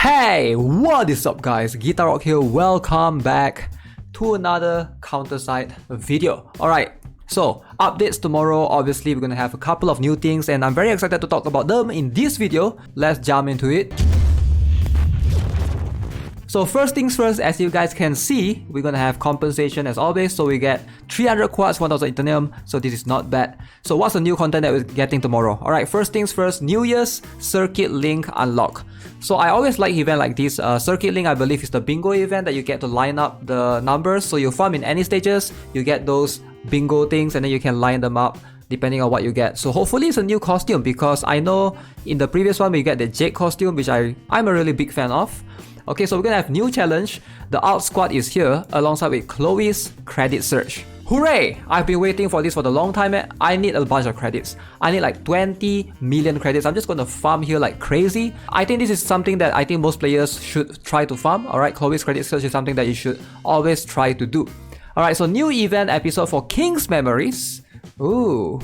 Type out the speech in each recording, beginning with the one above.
Hey, what is up guys? GuitarRock here, welcome back to another counter-side video. Alright, so updates tomorrow. Obviously we're gonna have a couple of new things and I'm very excited to talk about them in this video. Let's jump into it. So first things first, as you guys can see, we're gonna have compensation as always. So we get 300 quartz, 1000 Ethereum, so this is not bad. So what's the new content that we're getting tomorrow? Alright, first things first, New Year's Circuit Link Unlock. So I always like event like this. Circuit Link, I believe, is the bingo event that you get to line up the numbers. So you farm in any stages, you get those bingo things and then you can line them up depending on what you get. So hopefully it's a new costume, because I know in the previous one we get the Jake costume, which I'm a really big fan of. Okay, so we're gonna have new challenge. The Alt Squad is here alongside with Chloe's credit search. Hooray! I've been waiting for this for the long time. I need a bunch of credits. I need like 20 million credits. I'm just gonna farm here like crazy. I think this is something that I think most players should try to farm. Alright, Chloe's credit search is something that you should always try to do. Alright, so new event episode for King's Memories. Ooh,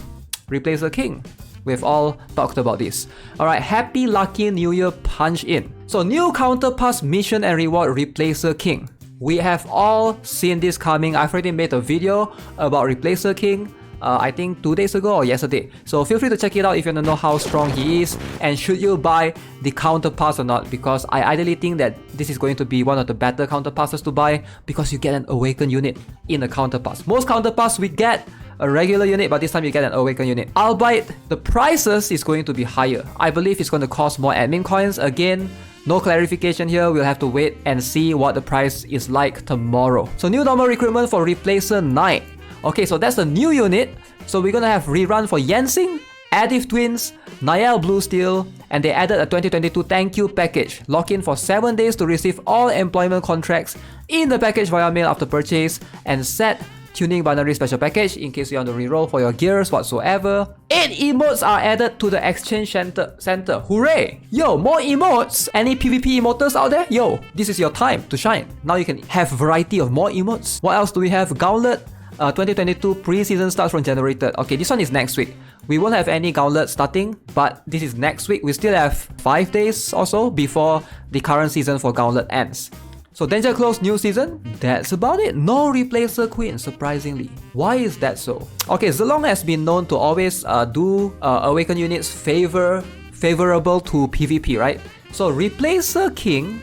replace the king. We've all talked about this. Alright, Happy Lucky New Year Punch In. So new counterpass mission and reward Replacer King. We have all seen this coming. I've already made a video about Replacer King, I think 2 days ago or yesterday. So feel free to check it out if you want to know how strong he is and should you buy the counterpass or not, because I ideally think that this is going to be one of the better counterpasses to buy because you get an awakened unit in the counterpass. Most counterpass we get a regular unit, but this time you get an awakened unit. Albeit the prices is going to be higher. I believe it's going to cost more admin coins. Again, no clarification here. We'll have to wait and see what the price is like tomorrow. So new normal recruitment for Replacer Knight. Okay, so that's a new unit. So we're gonna have rerun for Yensing, Adif Twins, Niall Blue Steel, and they added a 2022 thank you package. Lock in for 7 days to receive all employment contracts in the package via mail after purchase, and set tuning binary special package in case you want to reroll for your gears whatsoever. 8 emotes are added to the exchange center. Hooray! Yo, more emotes! Any PvP emoters out there? Yo, this is your time to shine. Now you can have variety of more emotes. What else do we have? Gauntlet 2022 pre-season starts from generated. Okay, this one is next week. We won't have any Gauntlet starting, but this is next week. We still have 5 days or so before the current season for Gauntlet ends. So Danger Close new season, that's about it. No Replacer Queen, surprisingly. Why is that so? Okay, Zilong has been known to always do Awakened units favorable to PvP, right? So Replacer King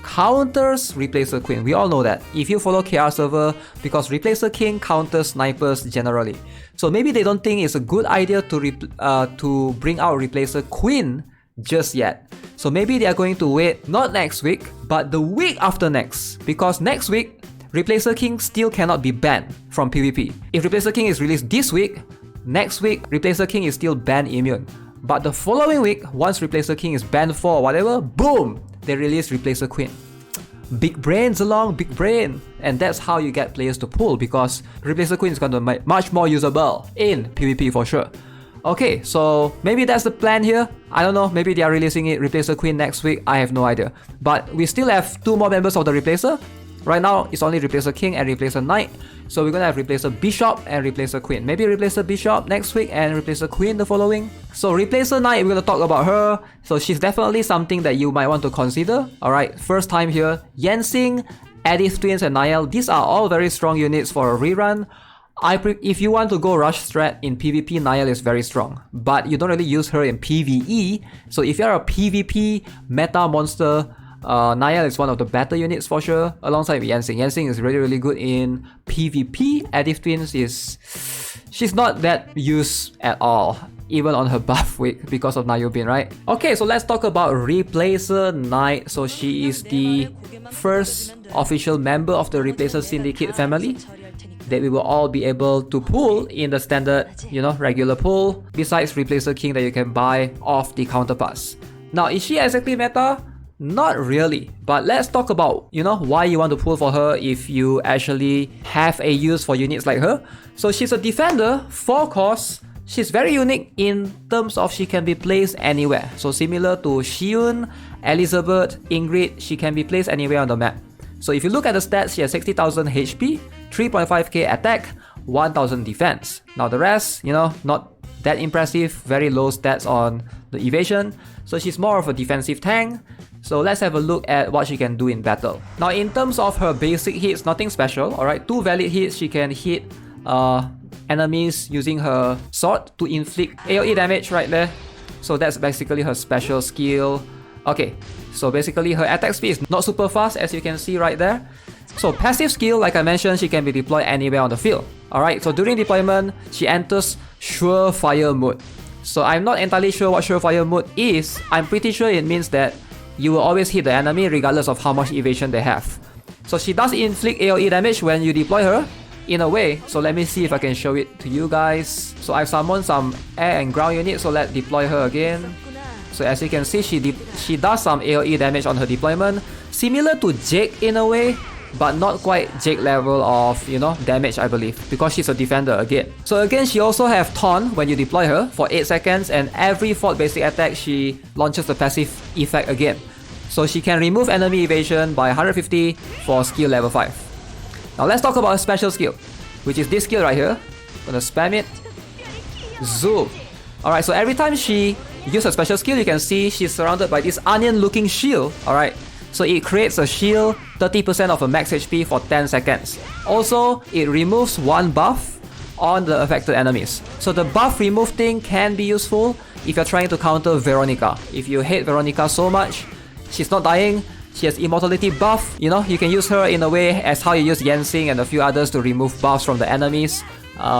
counters Replacer Queen. We all know that if you follow KR server, because Replacer King counters snipers generally. So maybe they don't think it's a good idea to bring out Replacer Queen just yet. So maybe they are going to wait not next week, but the week after next, because next week Replacer King still cannot be banned from PvP. If Replacer King is released this week, next week Replacer King is still ban immune. But the following week, once Replacer King is banned for whatever, boom, they release Replacer Queen. Big brains along, big brain. And that's how you get players to pull, because Replacer Queen is going to be much more usable in PvP for sure. Okay, so maybe that's the plan here. I don't know, maybe they are releasing it, Replacer Queen next week, I have no idea. But we still have 2 more members of the Replacer. Right now, it's only Replacer King and Replacer Knight. So we're gonna have Replacer Bishop and Replacer Queen. Maybe Replacer Bishop next week and Replacer Queen the following. So Replacer Knight, we're gonna talk about her. So she's definitely something that you might want to consider. Alright, first time here. Yensing, Adif Twins and Niall. These are all very strong units for a rerun. If you want to go rush strat in PvP, Niall is very strong, but you don't really use her in PvE. So if you're a PvP meta monster, Niall is one of the better units for sure, alongside with Yensing. Yensing is really good in PvP. Adif Twins she's not that used at all, even on her buff week because of Nayobin, right? Okay, so let's talk about Replacer Knight. So she is the first official member of the Replacer Syndicate family that we will all be able to pull in the standard, regular pull, besides Replacer King that you can buy off the counterpass. Now, is she exactly meta? Not really, but let's talk about, why you want to pull for her if you actually have a use for units like her. So she's a defender, 4 costs. She's very unique in terms of she can be placed anywhere. So similar to Xiun, Elizabeth, Ingrid, she can be placed anywhere on the map. So if you look at the stats, she has 60,000 HP, 3.5k attack, 1000 defense. Now the rest, not that impressive, very low stats on the evasion. So she's more of a defensive tank. So let's have a look at what she can do in battle. Now in terms of her basic hits, nothing special, alright? 2 valid hits, she can hit enemies using her sword to inflict AoE damage right there. So that's basically her special skill. Okay, so basically her attack speed is not super fast as you can see right there. So passive skill, like I mentioned, she can be deployed anywhere on the field. Alright, so during deployment, she enters Surefire mode. So I'm not entirely sure what Surefire mode is. I'm pretty sure it means that you will always hit the enemy regardless of how much evasion they have. So she does inflict AoE damage when you deploy her, in a way. So let me see if I can show it to you guys. So I've summoned some air and ground units, so let's deploy her again. So as you can see, she does some AoE damage on her deployment, similar to Jake in a way, but not quite Jake level of, you know, damage, I believe, because she's a defender again. So again, she also have Taunt when you deploy her for 8 seconds, and every 4th basic attack she launches the passive effect again. So she can remove enemy evasion by 150 for skill level 5. Now let's talk about her special skill, which is this skill right here. I'm gonna spam it. Zoom. Alright, so every time she uses her special skill, you can see she's surrounded by this onion looking shield. Alright, so it creates a shield 30% of a max HP for 10 seconds. Also, it removes 1 buff on the affected enemies. So the buff remove thing can be useful if you're trying to counter Veronica. If you hate Veronica so much, she's not dying, she has immortality buff, you know, you can use her in a way as how you use Yensing and a few others to remove buffs from the enemies.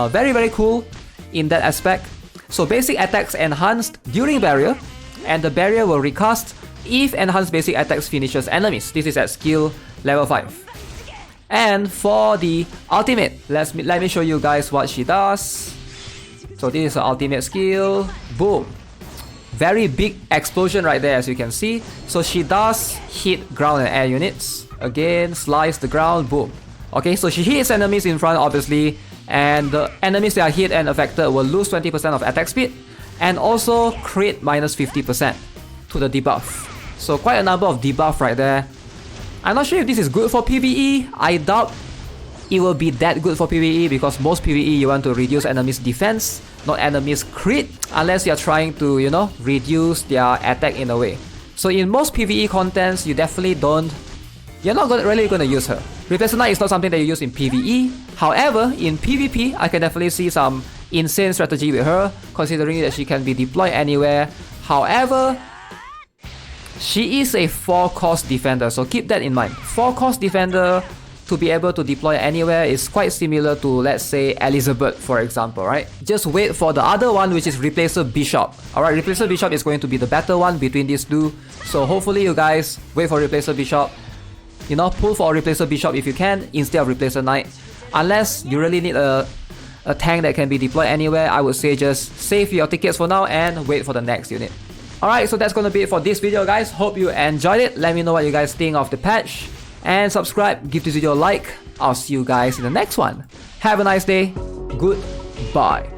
Very cool in that aspect. So basic attacks enhanced during barrier, and the barrier will recast if enhanced basic attacks finishes enemies. This is at skill level 5. And for the ultimate, let me show you guys what she does. So this is her ultimate skill. Boom. Very big explosion right there as you can see. So she does hit ground and air units. Again, slice the ground, boom. Okay, so she hits enemies in front obviously, and the enemies that are hit and affected will lose 20% of attack speed, and also crit minus 50% to the debuff. So quite a number of debuff right there. I'm not sure if this is good for PvE. I doubt it will be that good for PvE, because most PvE you want to reduce enemies' defense, not enemies' crit, unless you're trying to, you know, reduce their attack in a way. So in most PvE contents, you definitely you're not really going to use her. Replacer Knight is not something that you use in PvE. However, in PvP, I can definitely see some insane strategy with her, considering that she can be deployed anywhere. However, she is a 4-cost defender, so keep that in mind. 4-cost defender to be able to deploy anywhere is quite similar to, let's say, Elizabeth, for example, right? Just wait for the other one, which is Replacer Bishop. Alright, Replacer Bishop is going to be the better one between these two. So hopefully you guys wait for Replacer Bishop. You know, pull for a Replacer Bishop if you can, instead of Replacer Knight. Unless you really need a tank that can be deployed anywhere, I would say just save your tickets for now and wait for the next unit. Alright, so that's gonna be it for this video guys. Hope you enjoyed it. Let me know what you guys think of the patch. And subscribe, give this video a like. I'll see you guys in the next one. Have a nice day. Goodbye.